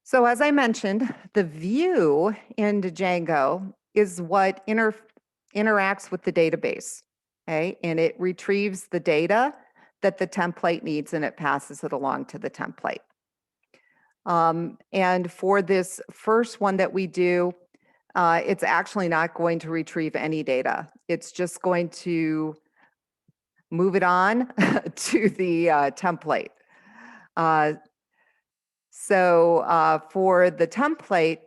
So as I mentioned, the view in Django is what interacts with the database, okay? And it retrieves the data that the template needs and it passes it along to the template. And for this first one that we do, it's actually not going to retrieve any data. It's just going to move it on to the template. For the template,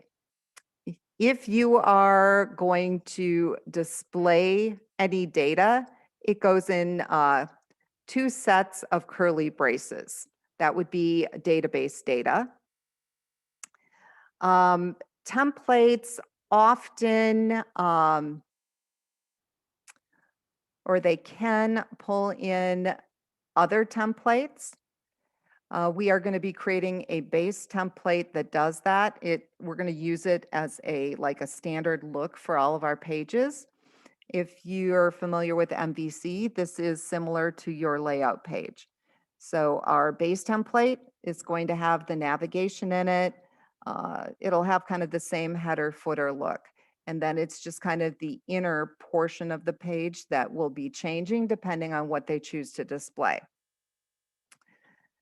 if you are going to display any data, it goes in two sets of curly braces. That would be database data. Templates often, or they can pull in other templates. We are going to be creating a base template that does that. We're going to use it as a standard look for all of our pages. If you're familiar with MVC, this is similar to your layout page. So our base template is going to have the navigation in it. It'll have kind of the same header footer look. And then it's just kind of the inner portion of the page that will be changing depending on what they choose to display.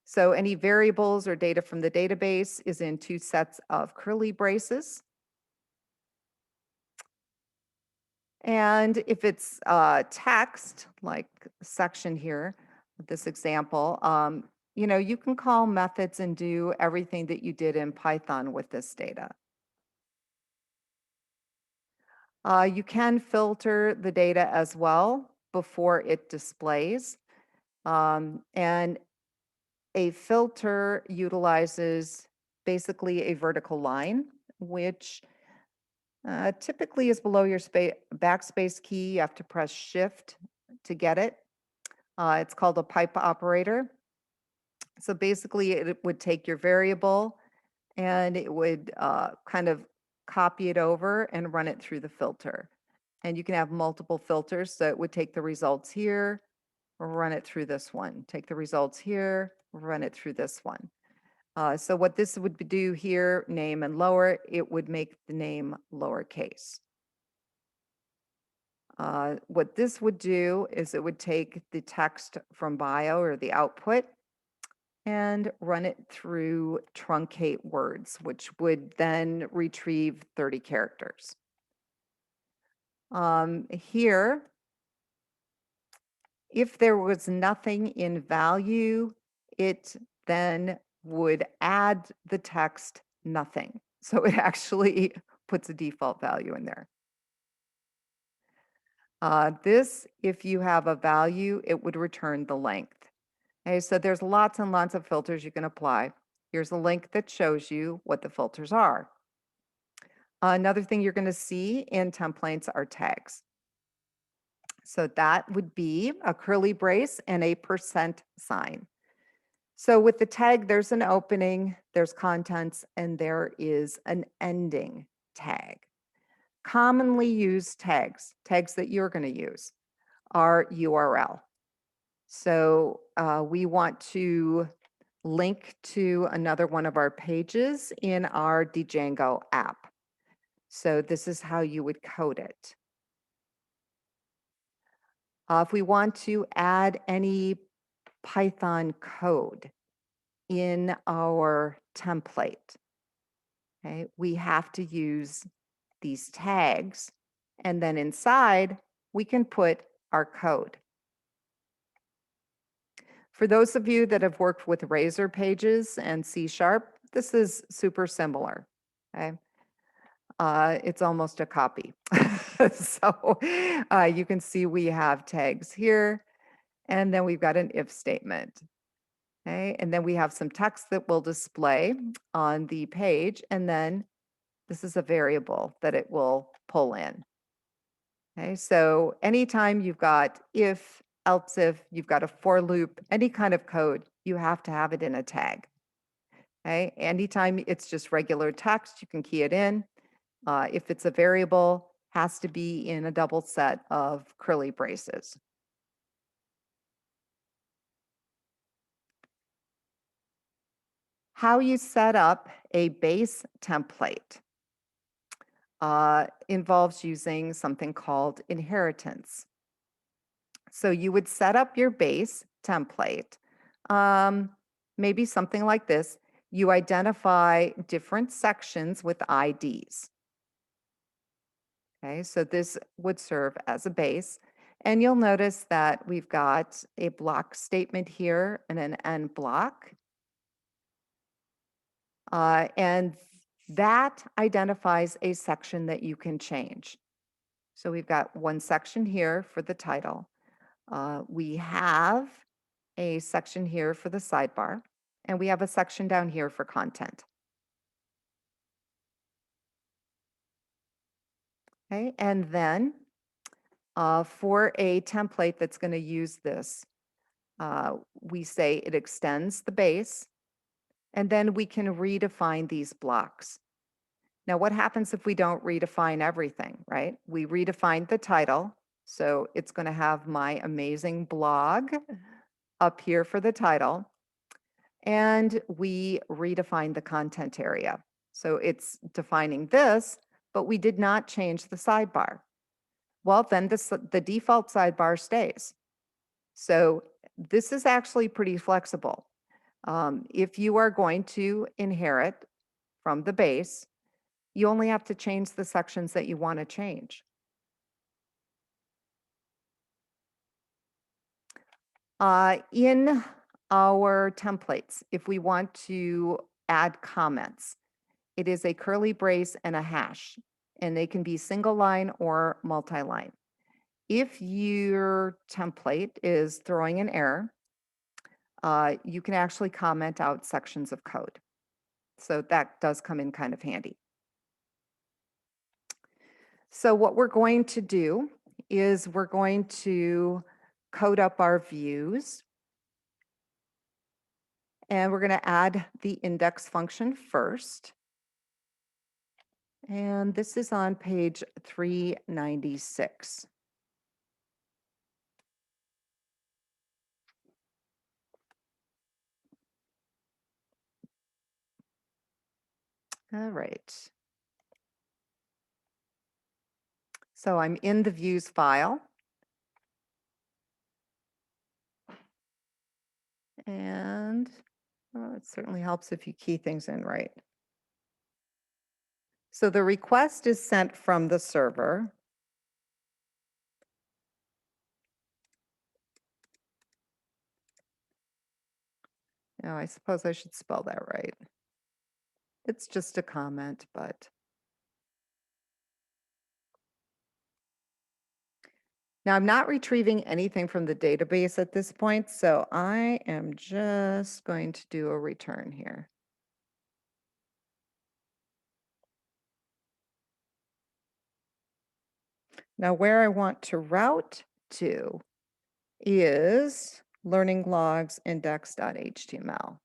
So any variables or data from the database is in two sets of curly braces. And if it's text, like the section here, this example, you can call methods and do everything that you did in Python with this data. You can filter the data as well before it displays. And a filter utilizes basically a vertical line, which typically is below your backspace key. You have to press Shift to get it. It's called a pipe operator. So basically, it would take your variable and it would kind of copy it over and run it through the filter. And you can have multiple filters. So it would take the results here, run it through this one. Take the results here, run it through this one. So what this would do here, name and lower, it would make the name lowercase. What this would do is it would take the text from bio or the output and run it through truncate words, which would then retrieve 30 characters. Here, if there was nothing in value, it then would add the text nothing. So it actually puts a default value in there. This, if you have a value, it would return the length. Okay, so there's lots and lots of filters you can apply. Here's a link that shows you what the filters are. Another thing you're going to see in templates are tags. So that would be a curly brace and a % sign. So with the tag, there's an opening, there's contents, and there is an ending tag. Commonly used tags that you're going to use, are URL. So we want to link to another one of our pages in our Django app. So this is how you would code it. If we want to add any Python code in our template, okay, we have to use these tags, and then inside we can put our code. For those of you that have worked with Razor pages and C#, this is super similar. Okay? It's almost a copy. So you can see we have tags here, and then we've got an if statement. Okay, and then we have some text that will display on the page, and then this is a variable that it will pull in. Okay, so anytime you've got if, else if, you've got a for loop, any kind of code, you have to have it in a tag. Okay, anytime it's just regular text, you can key it in. If it's a variable, has to be in a double set of curly braces. How you set up a base template involves using something called inheritance. So you would set up your base template, um, maybe something like this. You identify different sections with IDs. Okay, so this would serve as a base. And you'll notice that we've got a block statement here and an end block. And that identifies a section that you can change. So we've got one section here for the title. We have a section here for the sidebar, and we have a section down here for content. Okay, and then for a template that's going to use this, we say it extends the base, and then we can redefine these blocks. Now, what happens if we don't redefine everything, right? We redefine the title, so it's going to have my amazing blog up here for the title, and we redefine the content area. So it's defining this, but we did not change the sidebar. Well, then the default sidebar stays. So this is actually pretty flexible. If you are going to inherit from the base, you only have to change the sections that you want to change. In our templates, if we want to add comments, it is a curly brace and a hash, and they can be single line or multi-line. If your template is throwing an error, you can actually comment out sections of code. So that does come in kind of handy. So what we're going to do is we're going to code up our views. And we're going to add the index function first. And this is on page 396. All right. So I'm in the views file. And it certainly helps if you key things in right. So the request is sent from the server. Now, I suppose I should spell that right. It's just a comment, but. Now, I'm not retrieving anything from the database at this point, so I am just going to do a return here. Now, where I want to route to is learning logs index.html.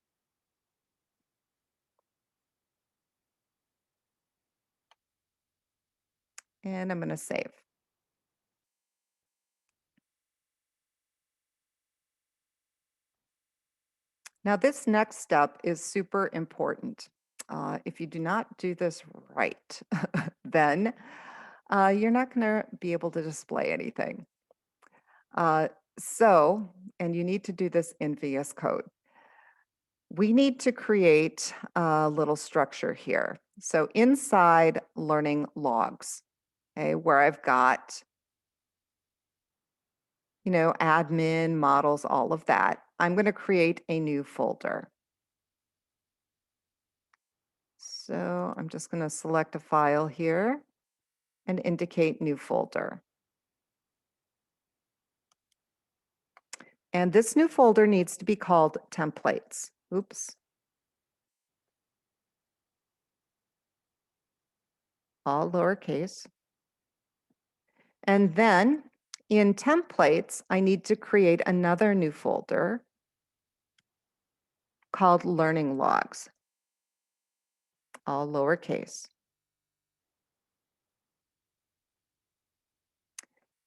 And I'm going to save. Now, this next step is super important. If you do not do this right, then you're not going to be able to display anything. And you need to do this in VS Code. We need to create a little structure here. So inside learning logs, okay, where I've got, admin, models, all of that, I'm going to create a new folder. So I'm just going to select a file here and indicate new folder. And this new folder needs to be called templates. Oops. All lowercase. And then in templates, I need to create another new folder called learning logs, all lowercase.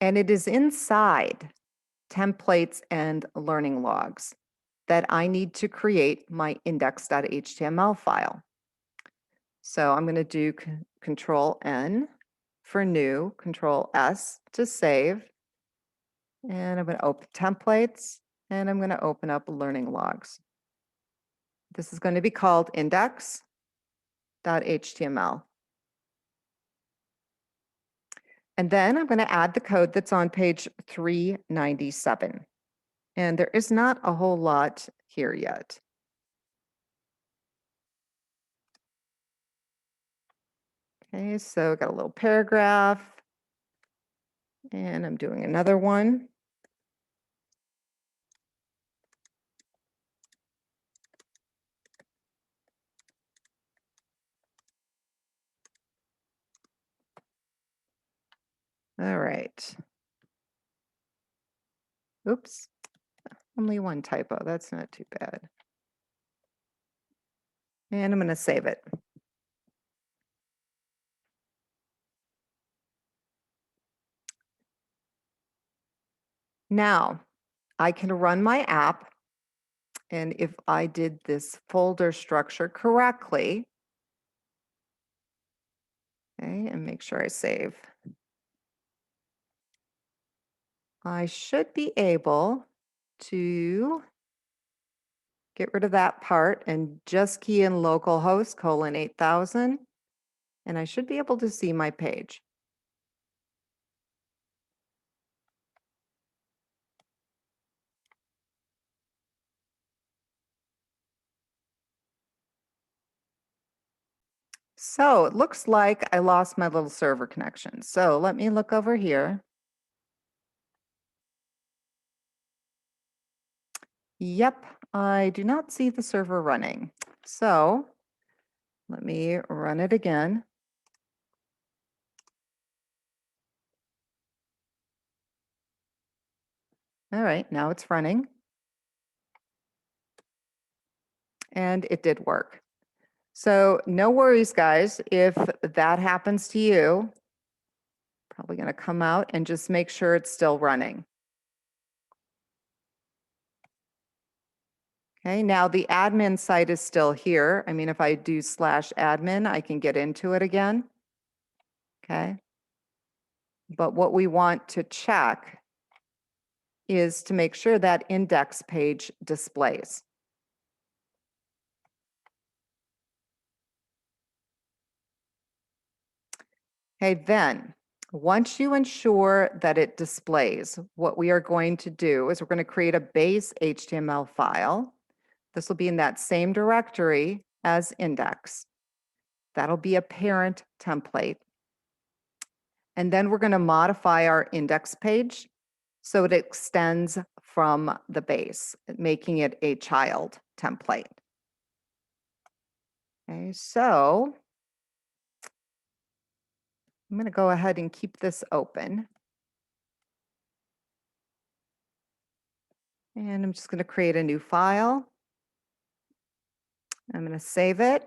And it is inside templates and learning logs that I need to create my index.html file. So I'm going to do Control N for new, Control S to save, and I'm going to open templates, and I'm going to open up learning logs. This is going to be called index.html. And then I'm going to add the code that's on page 397. And there is not a whole lot here yet. Okay, so got a little paragraph, and I'm doing another one. All right. Oops, only one typo. That's not too bad. And I'm going to save it. Now, I can run my app, and if I did this folder structure correctly, okay, and make sure I save, I should be able to get rid of that part and just key in localhost :8000, and I should be able to see my page. So it looks like I lost my little server connection. So let me look over here. Yep, I do not see the server running. So let me run it again. All right, now it's running. And it did work. So no worries, guys. If that happens to you, probably going to come out and just make sure it's still running. Okay, now the admin site is still here. I mean, if I do /admin, I can get into it again. Okay. But what we want to check is to make sure that index page displays. Okay, then once you ensure that it displays, what we are going to do is we're going to create a base HTML file. This will be in that same directory as index. That'll be a parent template. And then we're going to modify our index page so it extends from the base, making it a child template. Okay, so I'm going to go ahead and keep this open. And I'm just going to create a new file. I'm going to save it.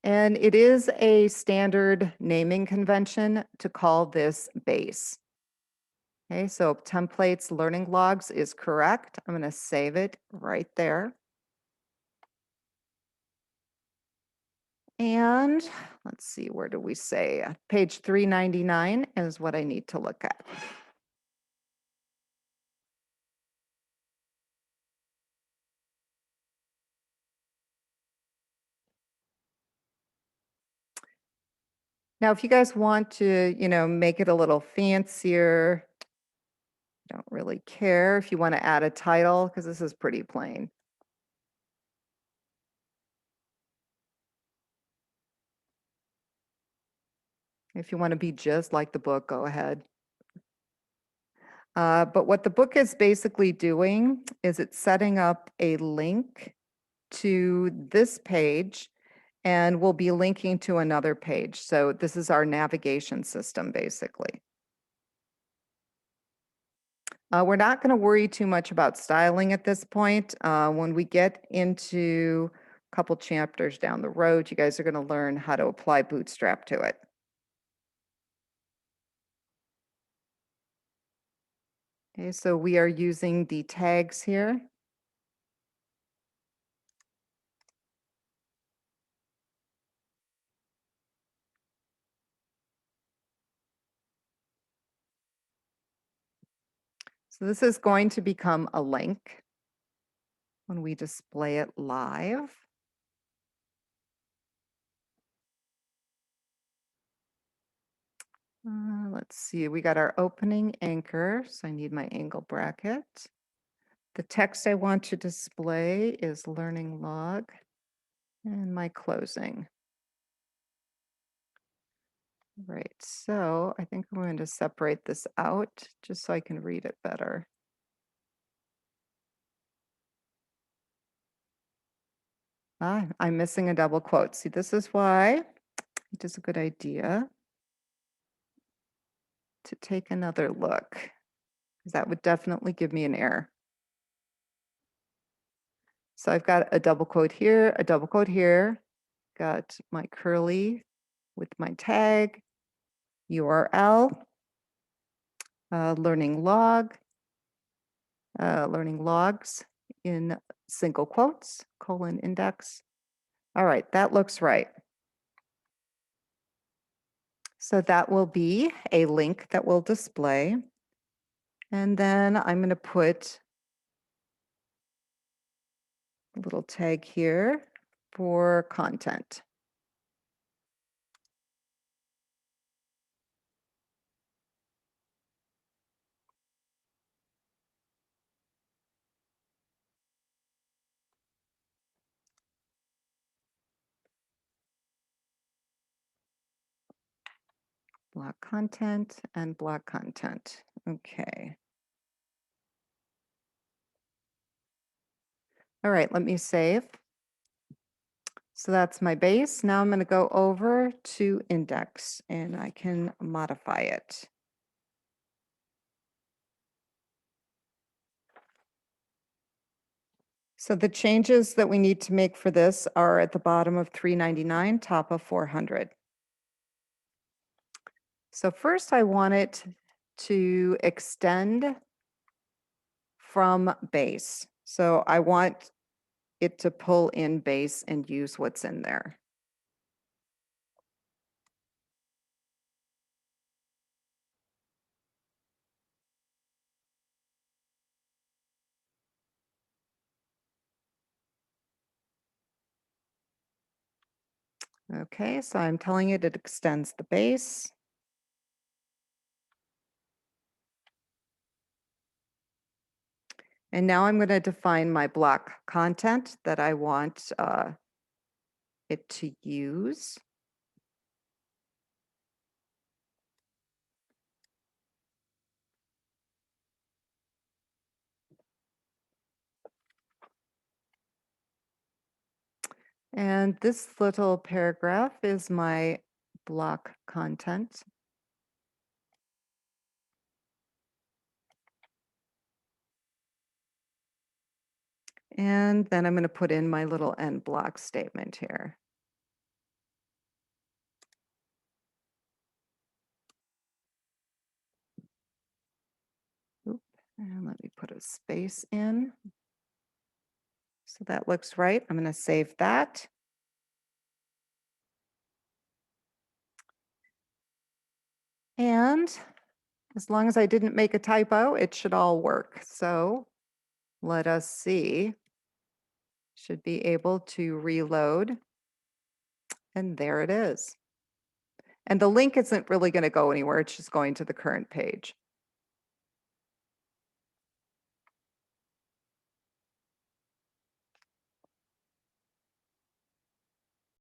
And it is a standard naming convention to call this base. Okay, so templates learning logs is correct. I'm going to save it right there. And let's see, where do we say? Page 399 is what I need to look at. Now, if you guys want to, make it a little fancier, don't really care if you want to add a title because this is pretty plain. If you want to be just like the book, go ahead. But what the book is basically doing is it's setting up a link to this page, and we'll be linking to another page. So this is our navigation system, basically. We're not going to worry too much about styling at this point. When we get into a couple chapters down the road, you guys are going to learn how to apply Bootstrap to it. Okay, so we are using the tags here. So this is going to become a link when we display it live. Let's see, we got our opening anchor, so I need my angle bracket. The text I want to display is learning log and my closing. Right, so I think I'm going to separate this out just so I can read it better. I'm missing a double quote. See, this is why it is a good idea to take another look, because that would definitely give me an error. So I've got a double quote here, a double quote here, got my curly with my tag, URL, learning log, learning logs in single quotes, colon index. All right, that looks right. So that will be a link that will display. And then I'm going to put a little tag here for content. Block content and block content. Okay. All right, let me save. So that's my base. Now I'm going to go over to index and I can modify it. So the changes that we need to make for this are at the bottom of 399, top of 400. So first I want it to extend from base. So I want it to pull in base and use what's in there. Okay, so I'm telling it extends the base. And now I'm going to define my block content that I want it to use. And this little paragraph is my block content. And then I'm going to put in my little end block statement here. Oop, and let me put a space in. So that looks right. I'm going to save that. And as long as I didn't make a typo, it should all work. So let us see. Should be able to reload. And there it is. And the link isn't really going to go anywhere. It's just going to the current page.